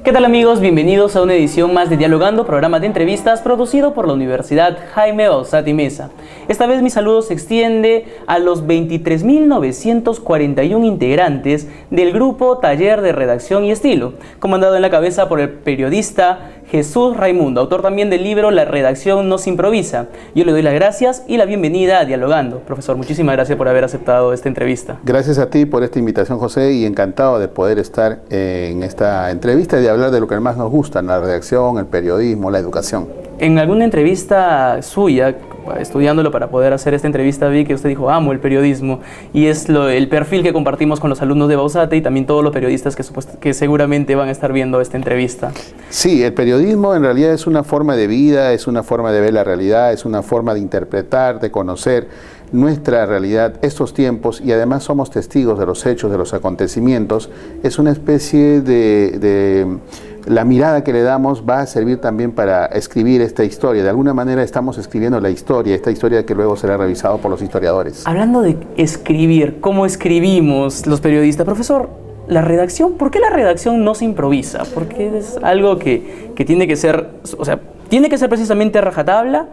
¿Qué tal amigos? Bienvenidos a una edición más de Dialogando, programa de entrevistas producido por la Universidad Jaime Bauzat Meza. Esta vez mi saludo se extiende a los 23.941 integrantes del grupo Taller de Redacción y Estilo, comandado en la cabeza por el periodista Jesús Raimundo, autor también del libro La redacción no se improvisa. Yo le doy las gracias y la bienvenida a Dialogando. Profesor, muchísimas gracias por haber aceptado esta entrevista. Gracias a ti por esta invitación, José, y encantado de poder estar en esta entrevista y de hablar de lo que más nos gusta, la redacción, el periodismo, la educación. En alguna entrevista suya, estudiándolo para poder hacer esta entrevista, vi que usted dijo, amo el periodismo, y es el perfil que compartimos con los alumnos de Bauzat y también todos los periodistas que seguramente van a estar viendo esta entrevista. Sí, el periodismo en realidad es una forma de vida, es una forma de ver la realidad, es una forma de interpretar, de conocer nuestra realidad, estos tiempos, y además somos testigos de los hechos, de los acontecimientos. Es una especie la mirada que le damos va a servir también para escribir esta historia. De alguna manera estamos escribiendo la historia, esta historia que luego será revisada por los historiadores. Hablando de escribir, ¿cómo escribimos los periodistas? Profesor, la redacción, ¿por qué la redacción no se improvisa? Porque es algo que tiene que ser, tiene que ser precisamente a rajatabla.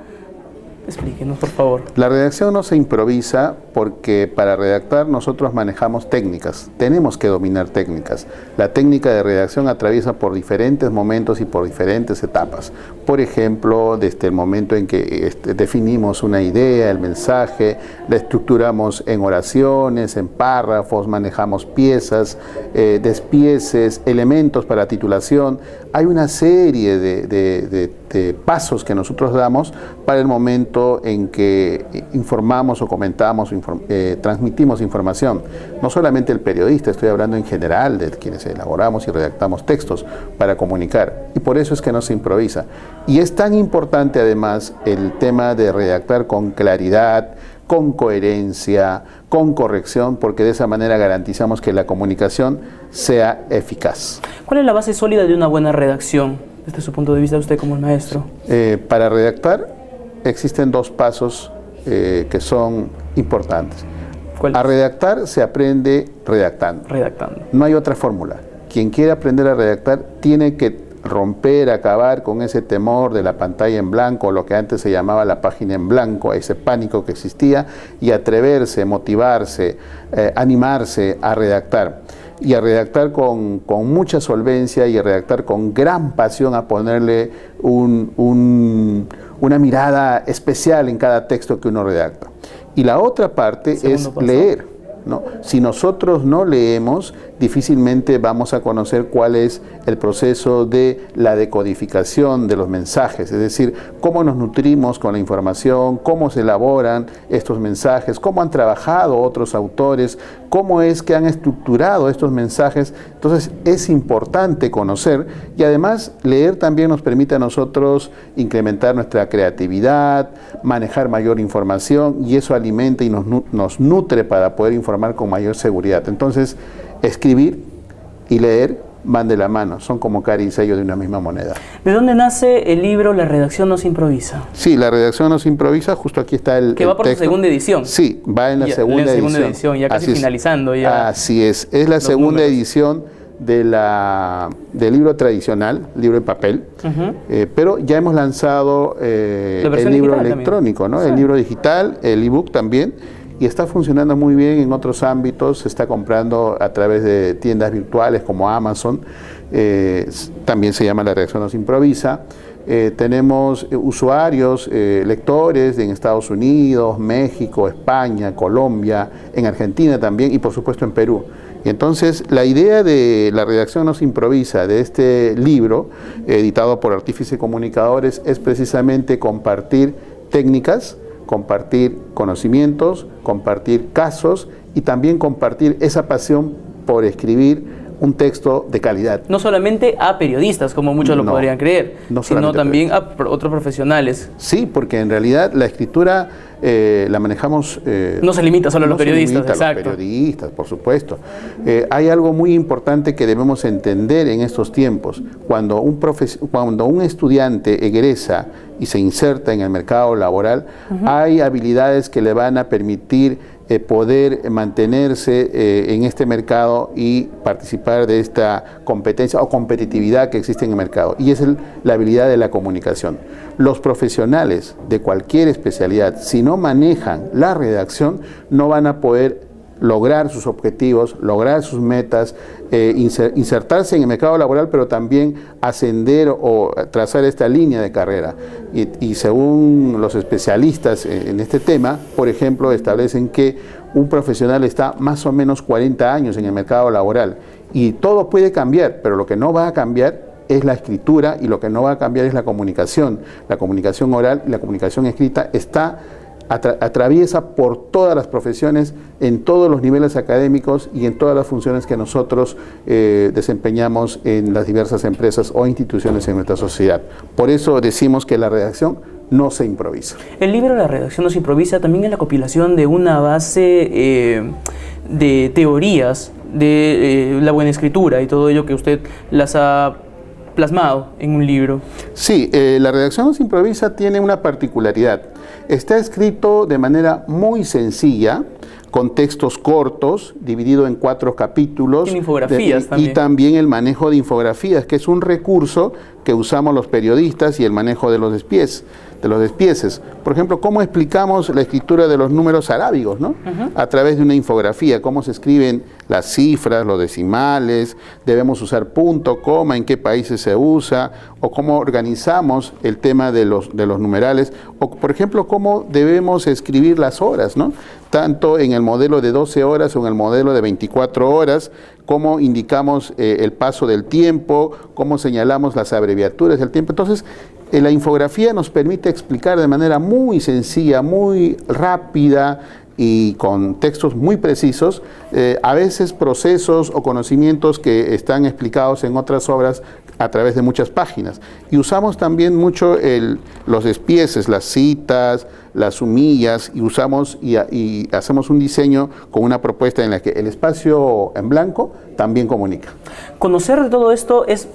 Explíquenos, por favor. La redacción no se improvisa porque para redactar nosotros manejamos técnicas, tenemos que dominar técnicas. La técnica de redacción atraviesa por diferentes momentos y por diferentes etapas. Por ejemplo, desde el momento en que definimos una idea, el mensaje, la estructuramos en oraciones, en párrafos, manejamos piezas, despieces, elementos para titulación. Hay una serie de pasos que nosotros damos para el momento en que informamos o comentamos o transmitimos información. No solamente el periodista, estoy hablando en general de quienes elaboramos y redactamos textos para comunicar, y por eso es que no se improvisa. Y es tan importante además el tema de redactar con claridad, con coherencia, con corrección, porque de esa manera garantizamos que la comunicación sea eficaz. ¿Cuál es la base sólida de una buena redacción, desde su punto de vista, usted como el maestro? Para redactar existen dos pasos que son importantes. A redactar se aprende redactando. No hay otra fórmula. Quien quiere aprender a redactar tiene que romper, acabar con ese temor de la pantalla en blanco, lo que antes se llamaba la página en blanco, ese pánico que existía, y atreverse, motivarse, animarse a redactar. Y a redactar con mucha solvencia y a redactar con gran pasión, a ponerle una mirada especial en cada texto que uno redacta. Y la otra parte es leer, ¿no? Si nosotros no leemos, difícilmente vamos a conocer cuál es el proceso de la decodificación de los mensajes, es decir, cómo nos nutrimos con la información, cómo se elaboran estos mensajes, cómo han trabajado otros autores, cómo es que han estructurado estos mensajes. Entonces es importante conocer, y además leer también nos permite a nosotros incrementar nuestra creatividad, manejar mayor información, y eso alimenta y nos nutre para poder informar con mayor seguridad. Entonces, escribir y leer van de la mano, son como cara y sello de una misma moneda. ¿De dónde nace el libro La redacción no se improvisa? Sí, La redacción no se improvisa, justo aquí está el texto. Que va por su segunda edición. Sí, va en la segunda edición. Ya casi finalizando. Así es la segunda edición del libro tradicional, libro en papel, pero ya hemos lanzado el libro electrónico, ¿no? El libro digital, el ebook también, y está funcionando muy bien en otros ámbitos. Se está comprando a través de tiendas virtuales como Amazon, también se llama La redacción no se improvisa. Tenemos usuarios, lectores en Estados Unidos, México, España, Colombia, en Argentina también, y por supuesto en Perú. Y entonces la idea de La redacción no se improvisa, de este libro editado por Artífice Comunicadores, es precisamente compartir técnicas, compartir conocimientos, compartir casos y también compartir esa pasión por escribir un texto de calidad. No solamente a periodistas, como muchos lo podrían creer, sino también a otros profesionales. Sí, porque en realidad la escritura la manejamos... no se limita solo a los periodistas, exacto. A los periodistas, por supuesto. Hay algo muy importante que debemos entender en estos tiempos. Cuando un estudiante egresa y se inserta en el mercado laboral, hay habilidades que le van a permitir poder mantenerse en este mercado y participar de esta competencia o competitividad que existe en el mercado. Y es la habilidad de la comunicación. Los profesionales de cualquier especialidad, si no manejan la redacción, no van a poder lograr sus objetivos, lograr sus metas, insertarse en el mercado laboral, pero también ascender o trazar esta línea de carrera. Y según los especialistas en este tema, por ejemplo, establecen que un profesional está más o menos 40 años en el mercado laboral y todo puede cambiar, pero lo que no va a cambiar es la escritura y lo que no va a cambiar es la comunicación oral y la comunicación escrita atraviesa por todas las profesiones, en todos los niveles académicos y en todas las funciones que nosotros desempeñamos en las diversas empresas o instituciones en nuestra sociedad. Por eso decimos que la redacción no se improvisa. El libro La redacción no se improvisa también es la compilación de una base de teorías de la buena escritura y todo ello que usted las ha plasmado en un libro. Sí, La redacción no se improvisa tiene una particularidad. Está escrito de manera muy sencilla, con textos cortos, dividido en 4 capítulos. Tiene infografías también. Y también el manejo de infografías, que es un recurso que usamos los periodistas, y el manejo de los despieces. Por ejemplo, cómo explicamos la escritura de los números arábigos, ¿no? A través de una infografía, cómo se escriben las cifras, los decimales, debemos usar punto, coma, en qué países se usa, o cómo organizamos el tema de los numerales, o por ejemplo, cómo debemos escribir las horas, ¿no? Tanto en el modelo de 12 horas o en el modelo de 24 horas, cómo indicamos el paso del tiempo, cómo señalamos las abreviaturas del tiempo. Entonces, la infografía nos permite explicar de manera muy sencilla, muy rápida y con textos muy precisos, a veces procesos o conocimientos que están explicados en otras obras a través de muchas páginas. Y usamos también mucho los despieces, las citas, las sumillas, y usamos y hacemos un diseño con una propuesta en la que el espacio en blanco también comunica. Conocer de todo esto es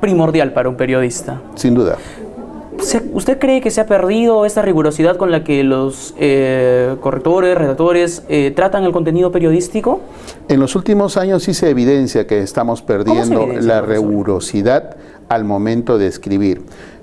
primordial para un periodista. Sin duda. ¿Usted cree que se ha perdido esta rigurosidad con la que los correctores, redactores tratan el contenido periodístico? En los últimos años sí se evidencia que estamos perdiendo la rigurosidad al momento de escribir.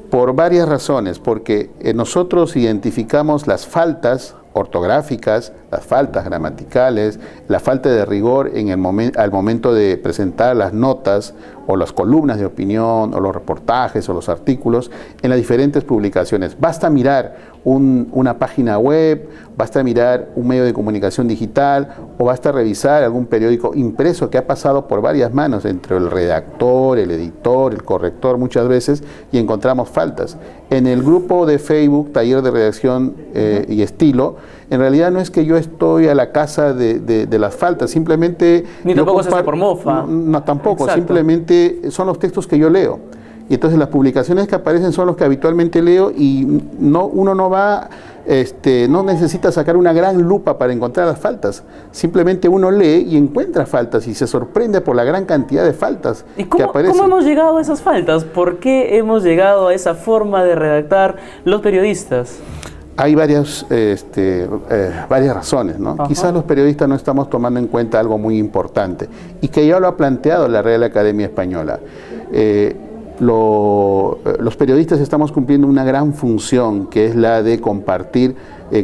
Por varias razones, porque nosotros identificamos las faltas ortográficas, las faltas gramaticales, la falta de rigor al momento de presentar las notas o las columnas de opinión o los reportajes o los artículos en las diferentes publicaciones. Basta mirar una página web, basta mirar un medio de comunicación digital o basta revisar algún periódico impreso que ha pasado por varias manos entre el redactor, el editor, el corrector muchas veces, y encontramos faltas. En el grupo de Facebook, Taller de Redacción y Estilo, en realidad no es que yo estoy a la casa de las faltas, simplemente... Ni tampoco se hace por mofa. No, tampoco, exacto. Simplemente son los textos que yo leo. Y entonces las publicaciones que aparecen son los que habitualmente leo, y uno no va, no necesita sacar una gran lupa para encontrar las faltas. Simplemente uno lee y encuentra faltas y se sorprende por la gran cantidad de faltas que aparecen. ¿Cómo hemos llegado a esas faltas? ¿Por qué hemos llegado a esa forma de redactar los periodistas? Hay varias razones, ¿no? Ajá. Quizás los periodistas no estamos tomando en cuenta algo muy importante y que ya lo ha planteado la Real Academia Española. Los periodistas estamos cumpliendo una gran función, que es la de compartir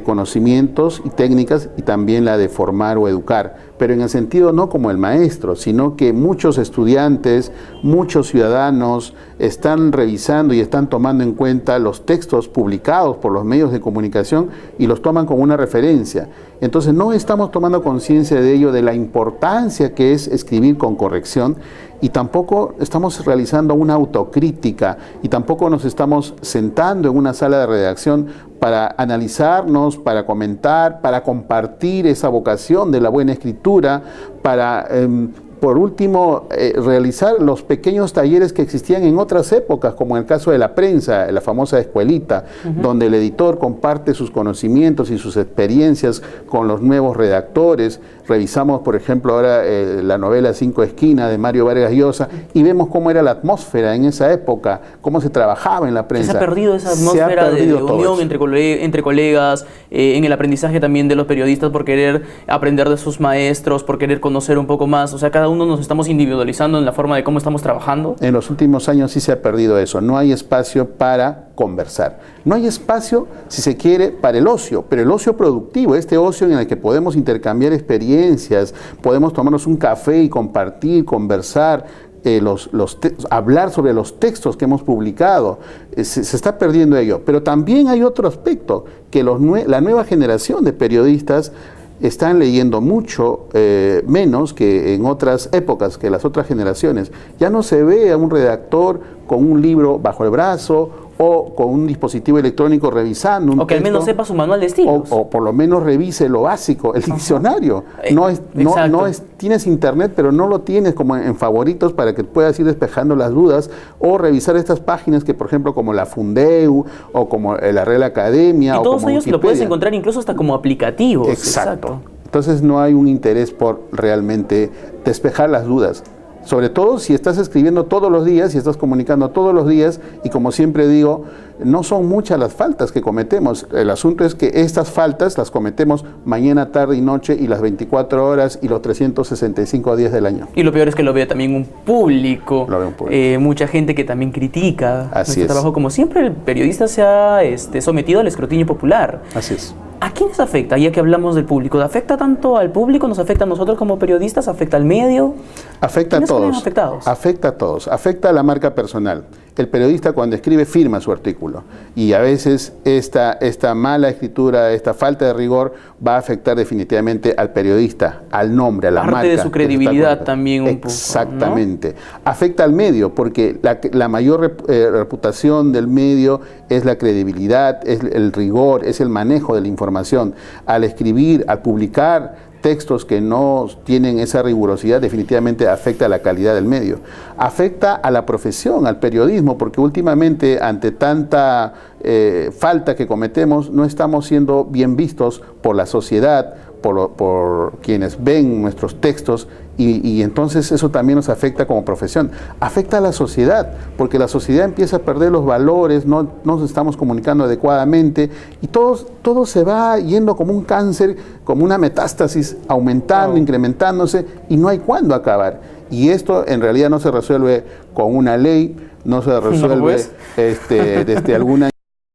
conocimientos y técnicas, y también la de formar o educar, pero en el sentido no como el maestro, sino que muchos estudiantes, muchos ciudadanos están revisando y están tomando en cuenta los textos publicados por los medios de comunicación y los toman como una referencia. Entonces no estamos tomando conciencia de ello, de la importancia que es escribir con corrección, y tampoco estamos realizando una autocrítica, y tampoco nos estamos sentando en una sala de redacción para analizarnos, para comentar, para compartir esa vocación de la buena escritura, para por último, realizar los pequeños talleres que existían en otras épocas, como en el caso de la prensa, la famosa escuelita, donde el editor comparte sus conocimientos y sus experiencias con los nuevos redactores. Revisamos, por ejemplo, ahora la novela Cinco Esquinas de Mario Vargas Llosa y vemos cómo era la atmósfera en esa época, cómo se trabajaba en la prensa. Se ha perdido esa atmósfera de unión entre colegas, en el aprendizaje también de los periodistas por querer aprender de sus maestros, por querer conocer un poco más. O sea, cada uno nos estamos individualizando en la forma de cómo estamos trabajando. En los últimos años sí se ha perdido eso. No hay espacio para conversar. No hay espacio, si se quiere, para el ocio, pero el ocio productivo, este ocio en el que podemos intercambiar experiencias, podemos tomarnos un café y compartir, conversar, hablar sobre los textos que hemos publicado, se está perdiendo ello. Pero también hay otro aspecto, que la nueva generación de periodistas están leyendo mucho menos que en otras épocas, que las otras generaciones. Ya no se ve a un redactor con un libro bajo el brazo o con un dispositivo electrónico revisando un texto. O que al menos sepa su manual de estilos. O por lo menos revise lo básico, el diccionario. Tienes internet, pero no lo tienes como en favoritos para que puedas ir despejando las dudas o revisar estas páginas que, por ejemplo, como la Fundeu o como la Real Academia. Y todos ellos Wikipedia. Lo puedes encontrar incluso hasta como aplicativos. Exacto. Entonces no hay un interés por realmente despejar las dudas. Sobre todo si estás escribiendo todos los días, si estás comunicando todos los días, y como siempre digo, no son muchas las faltas que cometemos. El asunto es que estas faltas las cometemos mañana, tarde y noche, y las 24 horas y los 365 días del año. Y lo peor es que lo ve también un público. Lo ve un público. Mucha gente que también critica nuestro trabajo. Como siempre, el periodista se ha sometido al escrutinio popular. Así es. ¿A quiénes afecta? Ya que hablamos del público, ¿afecta tanto al público? ¿Nos afecta a nosotros como periodistas? ¿Afecta al medio? Afecta a todos. Afecta a todos. Afecta a la marca personal. El periodista cuando escribe firma su artículo y a veces esta mala escritura, esta falta de rigor va a afectar definitivamente al periodista, al nombre, a la marca. Parte de su credibilidad también un poco. Exactamente. ¿No? Afecta al medio porque la mayor reputación del medio es la credibilidad, es el rigor, es el manejo de la información. Al escribir, al publicar textos que no tienen esa rigurosidad, definitivamente afecta a la calidad del medio. Afecta a la profesión, al periodismo, porque últimamente ante tanta falta que cometemos, no estamos siendo bien vistos por la sociedad, por quienes ven nuestros textos, y entonces eso también nos afecta como profesión. Afecta a la sociedad, porque la sociedad empieza a perder los valores, no nos estamos comunicando adecuadamente, y todo se va yendo como un cáncer, como una metástasis, aumentando, incrementándose, y no hay cuándo acabar. Y esto en realidad no se resuelve con una ley, no se resuelve desde alguna...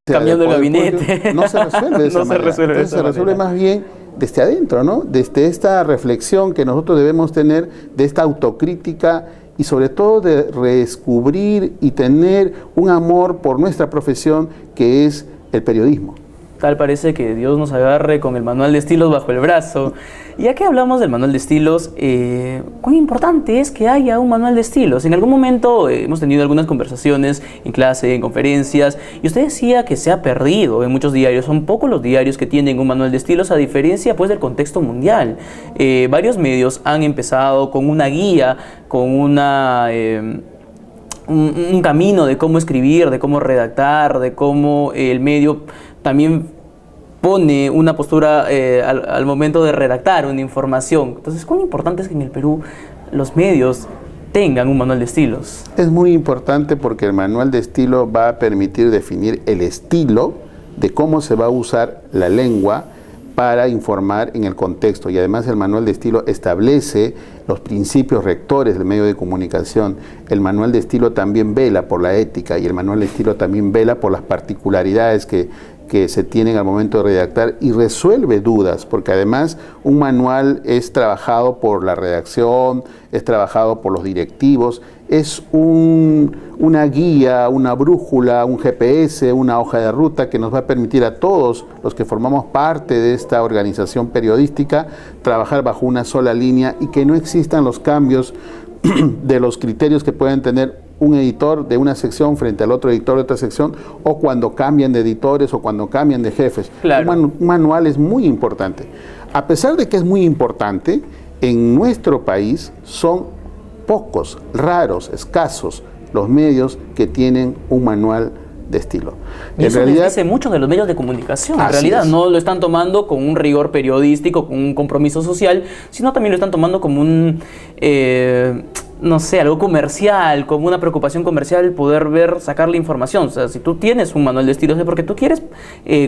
Cambiando el gabinete. No se resuelve de esa manera. Entonces se resuelve más bien desde adentro, ¿no? Desde esta reflexión que nosotros debemos tener, de esta autocrítica y sobre todo de redescubrir y tener un amor por nuestra profesión que es el periodismo. Tal parece que Dios nos agarre con el manual de estilos bajo el brazo. Y ya que hablamos del manual de estilos, ¿cuán importante es que haya un manual de estilos? En algún momento hemos tenido algunas conversaciones en clase, en conferencias, y usted decía que se ha perdido en muchos diarios. Son pocos los diarios que tienen un manual de estilos, a diferencia pues del contexto mundial. Varios medios han empezado con una guía, con un camino de cómo escribir, de cómo redactar, de cómo el medio también pone una postura al momento de redactar una información. Entonces, ¿cuán importante es que en el Perú los medios tengan un manual de estilos? Es muy importante porque el manual de estilo va a permitir definir el estilo de cómo se va a usar la lengua para informar en el contexto, y además el manual de estilo establece los principios rectores del medio de comunicación. El manual de estilo también vela por la ética y el manual de estilo también vela por las particularidades que se tienen al momento de redactar y resuelve dudas, porque además un manual es trabajado por la redacción, es trabajado por los directivos, es una guía, una brújula, un GPS, una hoja de ruta que nos va a permitir a todos los que formamos parte de esta organización periodística trabajar bajo una sola línea y que no existan los cambios de los criterios que pueden tener un editor de una sección frente al otro editor de otra sección, o cuando cambian de editores o cuando cambian de jefes. Claro. Un manual es muy importante. A pesar de que es muy importante, en nuestro país son pocos, raros, escasos los medios que tienen un manual de estilo. Y eso les dice mucho de los medios de comunicación. En realidad no lo están tomando con un rigor periodístico, con un compromiso social, sino también lo están tomando como un, no sé, algo comercial, como una preocupación comercial, poder ver, sacar la información. O sea, si tú tienes un manual de estilo es porque tú quieres,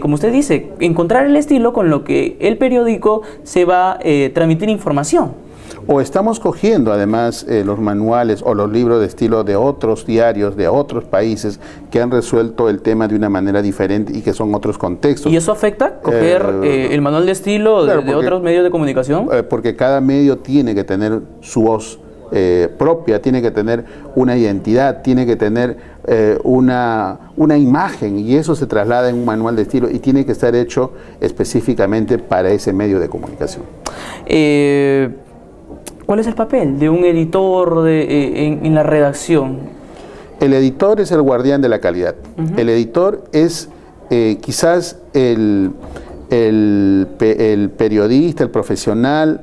como usted dice, encontrar el estilo con lo que el periódico se va a transmitir información. O estamos cogiendo además los manuales o los libros de estilo de otros diarios, de otros países que han resuelto el tema de una manera diferente y que son otros contextos. ¿Y eso afecta coger el manual de estilo de otros medios de comunicación? Porque cada medio tiene que tener su voz propia, tiene que tener una identidad, tiene que tener una imagen, y eso se traslada en un manual de estilo y tiene que estar hecho específicamente para ese medio de comunicación. ¿Cuál es el papel de un editor en la redacción? El editor es el guardián de la calidad. El editor es quizás el periodista, el profesional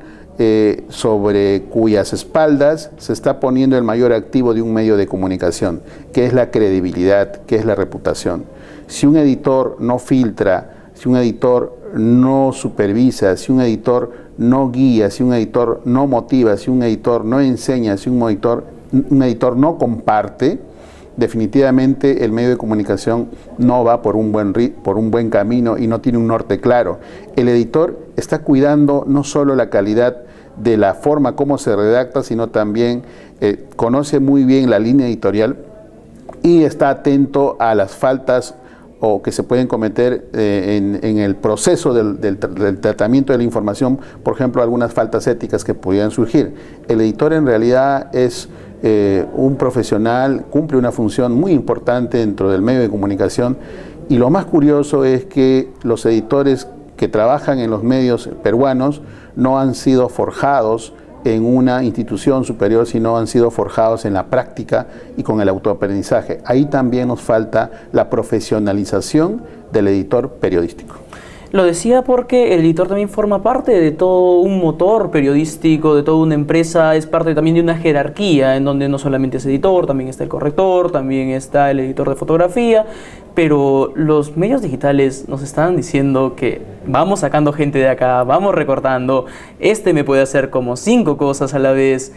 sobre cuyas espaldas se está poniendo el mayor activo de un medio de comunicación, que es la credibilidad, que es la reputación. Si un editor no filtra, si un editor no supervisa, si un editor no guía, si un editor no motiva, si un editor no enseña, si un editor no comparte, definitivamente el medio de comunicación no va por un buen camino y no tiene un norte claro. El editor está cuidando no solo la calidad de la forma como se redacta, sino también conoce muy bien la línea editorial y está atento a las faltas o que se pueden cometer en el proceso del tratamiento de la información, por ejemplo, algunas faltas éticas que pudieran surgir. El editor en realidad es un profesional, cumple una función muy importante dentro del medio de comunicación, y lo más curioso es que los editores que trabajan en los medios peruanos no han sido forjados en una institución superior, sino han sido forjados en la práctica y con el autoaprendizaje. Ahí también nos falta la profesionalización del editor periodístico. Lo decía porque el editor también forma parte de todo un motor periodístico, de toda una empresa, es parte también de una jerarquía en donde no solamente es editor, también está el corrector, también está el editor de fotografía, pero los medios digitales nos están diciendo que vamos sacando gente de acá, vamos recortando, me puede hacer como 5 cosas a la vez.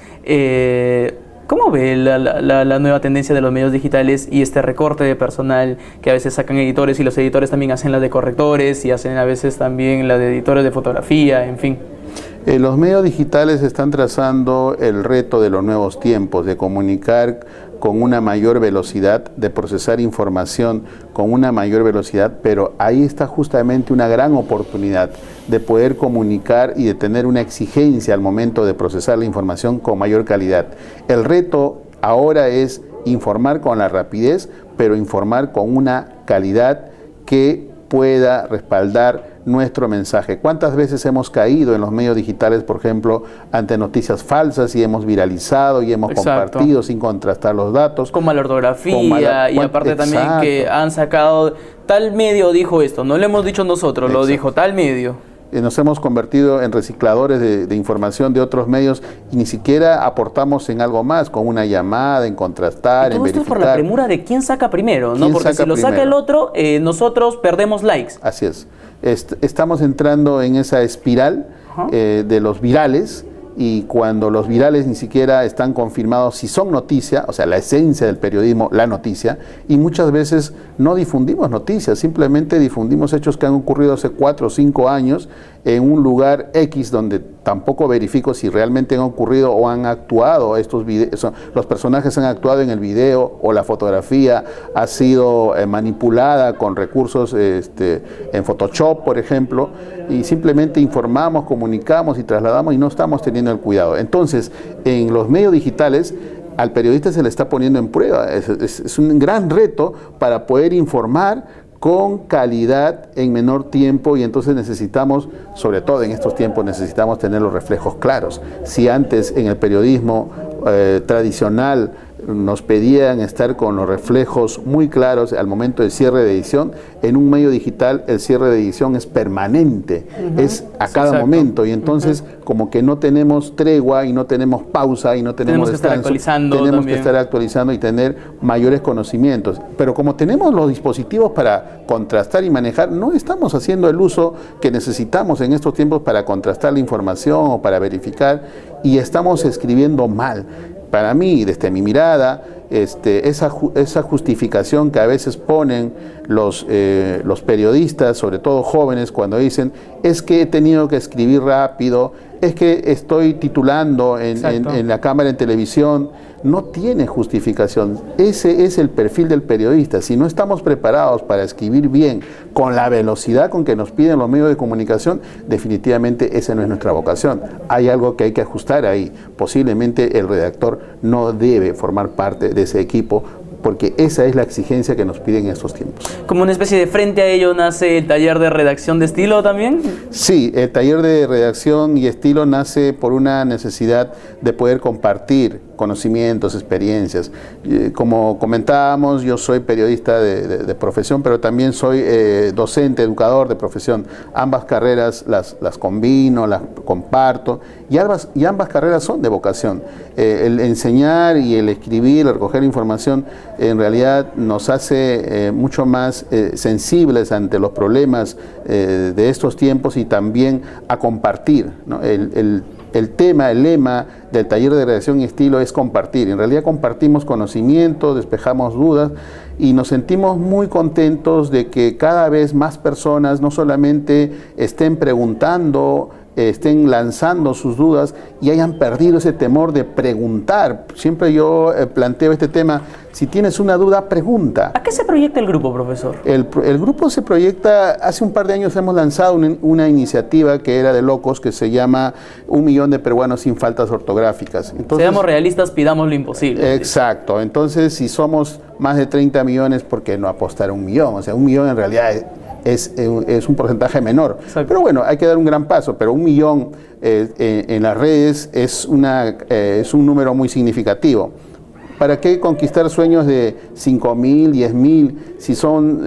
¿Cómo ve la nueva tendencia de los medios digitales y este recorte de personal que a veces sacan editores y los editores también hacen la de correctores y hacen a veces también la de editores de fotografía, en fin? Los medios digitales están trazando el reto de los nuevos tiempos, de comunicar con una mayor velocidad, de procesar información con una mayor velocidad, pero ahí está justamente una gran oportunidad de poder comunicar y de tener una exigencia al momento de procesar la información con mayor calidad. El reto ahora es informar con la rapidez, pero informar con una calidad que pueda respaldar nuestro mensaje. ¿Cuántas veces hemos caído en los medios digitales, por ejemplo, ante noticias falsas y hemos viralizado y hemos compartido sin contrastar los datos? Con mala ortografía y aparte también que han sacado, tal medio dijo esto, no lo hemos dicho nosotros, lo dijo tal medio. Nos hemos convertido en recicladores de información de otros medios y ni siquiera aportamos en algo más, con una llamada, en contrastar, en verificar. Todo esto es por la premura de quién saca primero, ¿no? Porque si lo saca el otro, nosotros perdemos likes. Así es. Estamos entrando en esa espiral de los virales, y cuando los virales ni siquiera están confirmados si son noticia, o sea, la esencia del periodismo, la noticia, y muchas veces no difundimos noticias, simplemente difundimos hechos que han ocurrido hace 4 o 5 años en un lugar X donde tampoco verifico si realmente han ocurrido o han actuado estos videos, los personajes han actuado en el video o la fotografía ha sido manipulada con recursos en Photoshop, por ejemplo, y simplemente informamos, comunicamos y trasladamos y no estamos teniendo el cuidado. Entonces, en los medios digitales, al periodista se le está poniendo en prueba. Es un gran reto para poder informar con calidad en menor tiempo, y entonces necesitamos, sobre todo en estos tiempos, necesitamos tener los reflejos claros. Si antes en el periodismo tradicional nos pedían estar con los reflejos muy claros al momento del cierre de edición. En un medio digital el cierre de edición es permanente, es a cada momento, y entonces como que no tenemos tregua y no tenemos pausa y no tenemos descanso. Tenemos que estar actualizando y tener mayores conocimientos. Pero como tenemos los dispositivos para contrastar y manejar, no estamos haciendo el uso que necesitamos en estos tiempos para contrastar la información o para verificar, y estamos escribiendo mal. Para mí, desde mi mirada, esa justificación que a veces ponen los periodistas, sobre todo jóvenes, cuando dicen es que he tenido que escribir rápido, es que estoy titulando en la cámara en televisión, no tiene justificación. Ese es el perfil del periodista. Si no estamos preparados para escribir bien, con la velocidad con que nos piden los medios de comunicación, definitivamente esa no es nuestra vocación. Hay algo que hay que ajustar ahí. Posiblemente el redactor no debe formar parte de ese equipo, porque esa es la exigencia que nos piden en estos tiempos. ¿Como una especie de frente a ello nace el taller de redacción de estilo también? Sí, el taller de redacción y estilo nace por una necesidad de poder compartir conocimientos, experiencias. Como comentábamos, yo soy periodista de profesión, pero también soy docente, educador de profesión. Ambas carreras las combino, las comparto, y ambas carreras son de vocación. El enseñar y el escribir, el recoger información, en realidad nos hace mucho más sensibles ante los problemas de estos tiempos, y también a compartir, ¿no? El lema del taller de redacción y estilo es compartir. En realidad compartimos conocimiento, despejamos dudas, y nos sentimos muy contentos de que cada vez más personas no solamente estén preguntando, estén lanzando sus dudas y hayan perdido ese temor de preguntar. Siempre yo planteo este tema: si tienes una duda, pregunta. ¿A qué se proyecta el grupo, profesor? El grupo se proyecta, hace un par de años hemos lanzado una iniciativa que era de locos, que se llama 1 millón de peruanos sin faltas ortográficas. Entonces, seamos realistas, pidamos lo imposible. Exacto. Entonces, si somos más de 30 millones, ¿por qué no apostar a 1 millón? O sea, 1 millón en realidad es un porcentaje menor. Exacto. Pero bueno, hay que dar un gran paso, pero 1 millón en las redes es un número muy significativo. ¿Para qué conquistar sueños de 5.000, 10.000, si son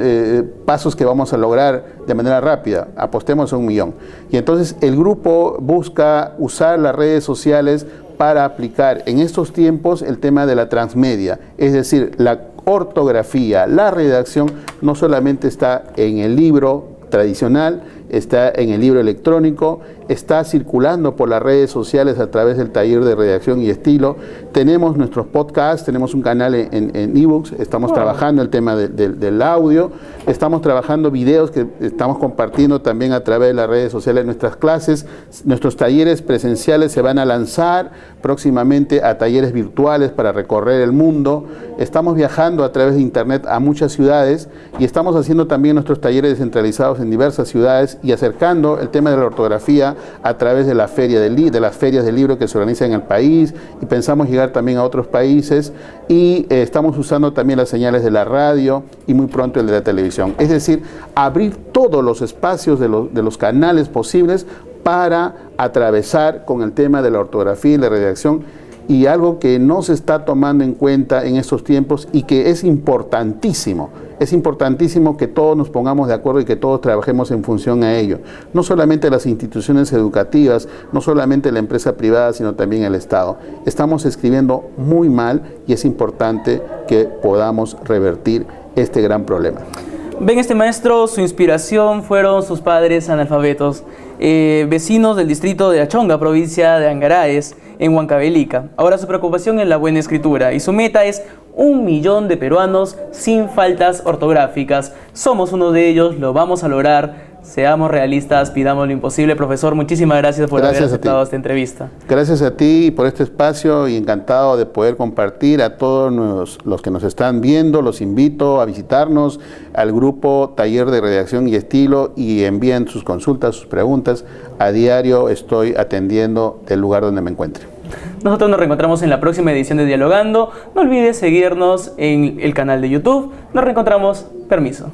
pasos que vamos a lograr de manera rápida? Apostemos a 1 millón. Y entonces el grupo busca usar las redes sociales para aplicar en estos tiempos el tema de la transmedia, es decir, la ortografía, la redacción no solamente está en el libro tradicional, está en el libro electrónico, está circulando por las redes sociales a través del taller de redacción y estilo. Tenemos nuestros podcasts, tenemos un canal en ebooks, estamos trabajando el tema del audio, estamos trabajando videos que estamos compartiendo también a través de las redes sociales. Nuestras clases, nuestros talleres presenciales se van a lanzar próximamente a talleres virtuales para recorrer el mundo. Estamos viajando a través de internet a muchas ciudades, y estamos haciendo también nuestros talleres descentralizados en diversas ciudades, y acercando el tema de la ortografía a través de las ferias del libro que se organizan en el país, y pensamos llegar también a otros países, y estamos usando también las señales de la radio y muy pronto el de la televisión. Es decir, abrir todos los espacios de los canales posibles para atravesar con el tema de la ortografía y la redacción, y algo que no se está tomando en cuenta en estos tiempos y que es importantísimo. Es importantísimo que todos nos pongamos de acuerdo y que todos trabajemos en función a ello. No solamente las instituciones educativas, no solamente la empresa privada, sino también el Estado. Estamos escribiendo muy mal, y es importante que podamos revertir este gran problema. Ven, maestro, su inspiración fueron sus padres analfabetos, vecinos del distrito de Achonga, provincia de Angaraes, en Huancavelica. Ahora su preocupación es la buena escritura, y su meta es 1 millón de peruanos sin faltas ortográficas. Somos uno de ellos, lo vamos a lograr. Seamos realistas, pidamos lo imposible. Profesor, muchísimas gracias por haber aceptado esta entrevista. Gracias a ti por este espacio, y encantado de poder compartir. A todos los que nos están viendo, los invito a visitarnos al grupo Taller de Redacción y Estilo, y envíen sus consultas, sus preguntas. A diario estoy atendiendo del lugar donde me encuentre. Nosotros nos reencontramos en la próxima edición de Dialogando. No olvides seguirnos en el canal de YouTube. Nos reencontramos. Permiso.